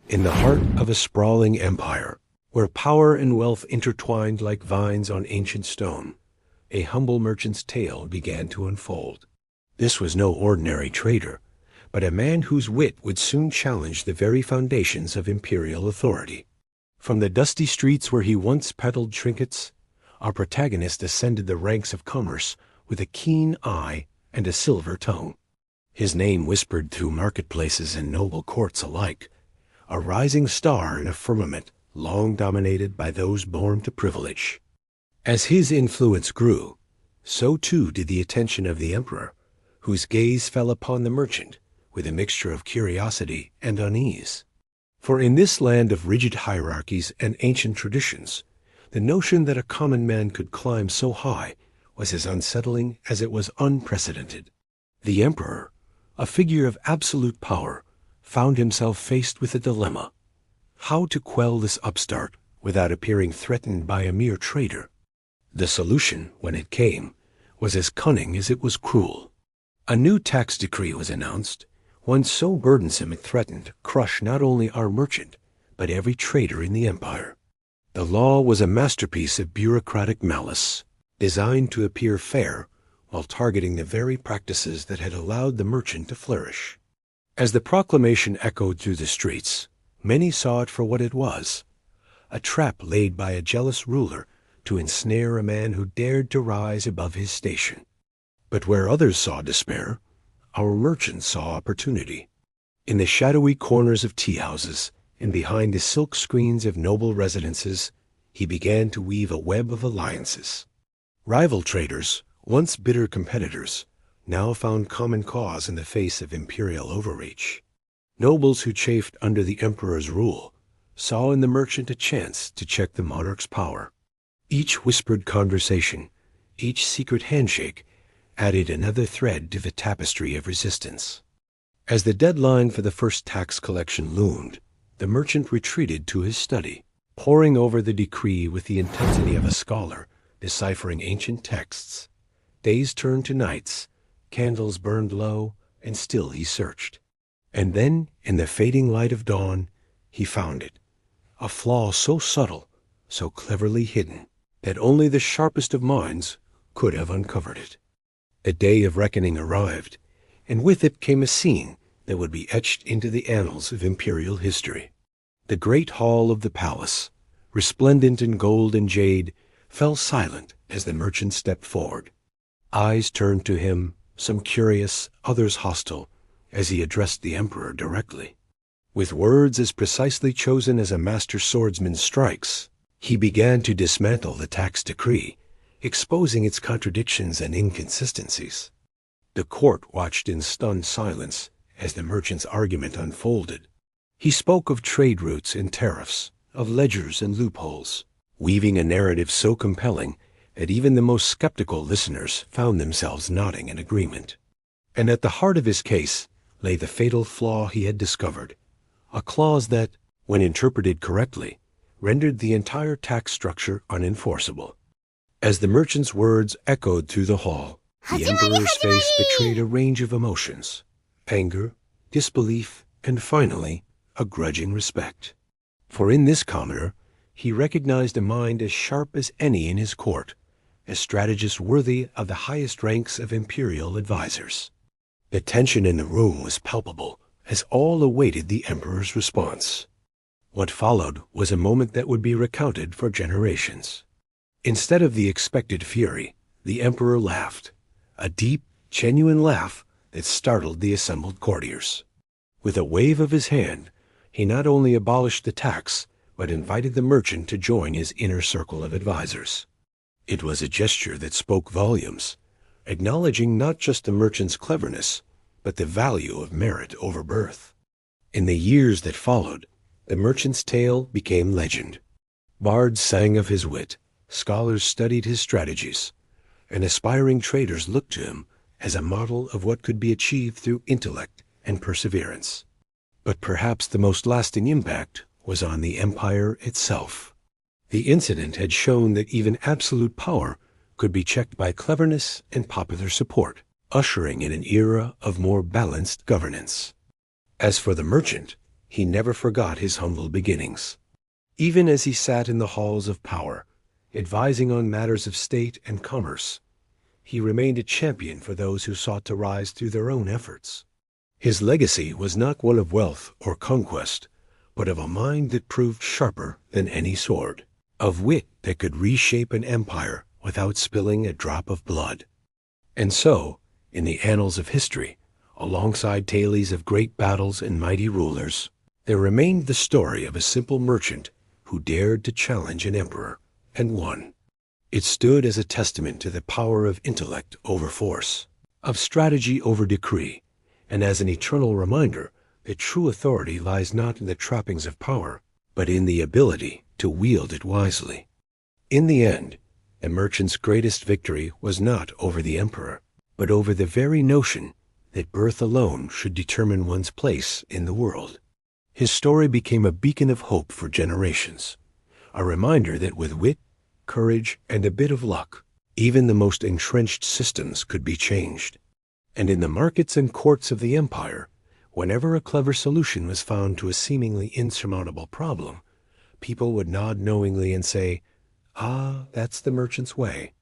In the heart of a sprawling empire, where power and wealth intertwined like vines on ancient stone, a humble merchant's tale began to unfold. This was no ordinary trader, but a man whose wit would soon challenge the very foundations of imperial authority. From the dusty streets where he once peddled trinkets, our protagonist ascended the ranks of commerce with a keen eye and a silver tongue. His name whispered through marketplaces and noble courts alike, a rising star in a firmament long dominated by those born to privilege. As his influence grew, so too did the attention of the emperor, whose gaze fell upon the merchant with a mixture of curiosity and unease. For in this land of rigid hierarchies and ancient traditions, the notion that a common man could climb so high was as unsettling as it was unprecedented. The emperor, a figure of absolute power, found himself faced with a dilemma: how to quell this upstart without appearing threatened by a mere trader. The solution, when it came, was as cunning as it was cruel. A new tax decree was announced, one so burdensome it threatened to crush not only our merchant, but every trader in the empire. The law was a masterpiece of bureaucratic malice, designed to appear fair while targeting the very practices that had allowed the merchant to flourish. As the proclamation echoed through the streets, many saw it for what it was: a trap laid by a jealous ruler to ensnare a man who dared to rise above his station. But where others saw despair, our merchant saw opportunity. In the shadowy corners of tea-houses and behind the silk screens of noble residences, he began to weave a web of alliances. Rival traders, once bitter competitors, now found common cause in the face of imperial overreach. Nobles who chafed under the emperor's rule saw in the merchant a chance to check the monarch's power. Each whispered conversation, each secret handshake, added another thread to the tapestry of resistance. As the deadline for the first tax collection loomed, the merchant retreated to his study, poring over the decree with the intensity of a scholar deciphering ancient texts. Days turned to nights, candles burned low, and still he searched. And then, in the fading light of dawn, he found it, a flaw so subtle, so cleverly hidden, that only the sharpest of minds could have uncovered it. The day of reckoning arrived, and with it came a scene that would be etched into the annals of imperial history. The great hall of the palace, resplendent in gold and jade, fell silent as the merchant stepped forward. Eyes turned to him, some curious, others hostile, as he addressed the emperor directly. With words as precisely chosen as a master swordsman strikes, he began to dismantle the tax decree, exposing its contradictions and inconsistencies. The court watched in stunned silence as the merchant's argument unfolded. He spoke of trade routes and tariffs, of ledgers and loopholes, weaving a narrative so compelling that even the most skeptical listeners found themselves nodding in agreement. And at the heart of his case lay the fatal flaw he had discovered, a clause that, when interpreted correctly, rendered the entire tax structure unenforceable. As the merchant's words echoed through the hall, the emperor's face betrayed a range of emotions: anger, disbelief, and finally, a grudging respect. For in this commoner, he recognized a mind as sharp as any in his court, a strategist worthy of the highest ranks of imperial advisors. The tension in the room was palpable as all awaited the emperor's response. What followed was a moment that would be recounted for generations. Instead of the expected fury, the emperor laughed, a deep, genuine laugh that startled the assembled courtiers. With a wave of his hand, he not only abolished the tax, but invited the merchant to join his inner circle of advisors. It was a gesture that spoke volumes, acknowledging not just the merchant's cleverness, but the value of merit over birth. In the years that followed, the merchant's tale became legend. Bards sang of his wit, scholars studied his strategies, and aspiring traders looked to him as a model of what could be achieved through intellect and perseverance. But perhaps the most lasting impact was on the empire itself. The incident had shown that even absolute power could be checked by cleverness and popular support, ushering in an era of more balanced governance. As for the merchant, he never forgot his humble beginnings. Even as he sat in the halls of power, advising on matters of state and commerce, he remained a champion for those who sought to rise through their own efforts. His legacy was not one of wealth or conquest, but of a mind that proved sharper than any sword, of wit that could reshape an empire without spilling a drop of blood. And so, in the annals of history, alongside tales of great battles and mighty rulers, there remained the story of a simple merchant who dared to challenge an emperor and won. It stood as a testament to the power of intellect over force, of strategy over decree, and as an eternal reminder that true authority lies not in the trappings of power, but in the ability to wield it wisely. In the end, a merchant's greatest victory was not over the emperor, but over the very notion that birth alone should determine one's place in the world. His story became a beacon of hope for generations, a reminder that with wit, courage, and a bit of luck, even the most entrenched systems could be changed. And in the markets and courts of the empire, whenever a clever solution was found to a seemingly insurmountable problem, people would nod knowingly and say, "Ah, that's the merchant's way."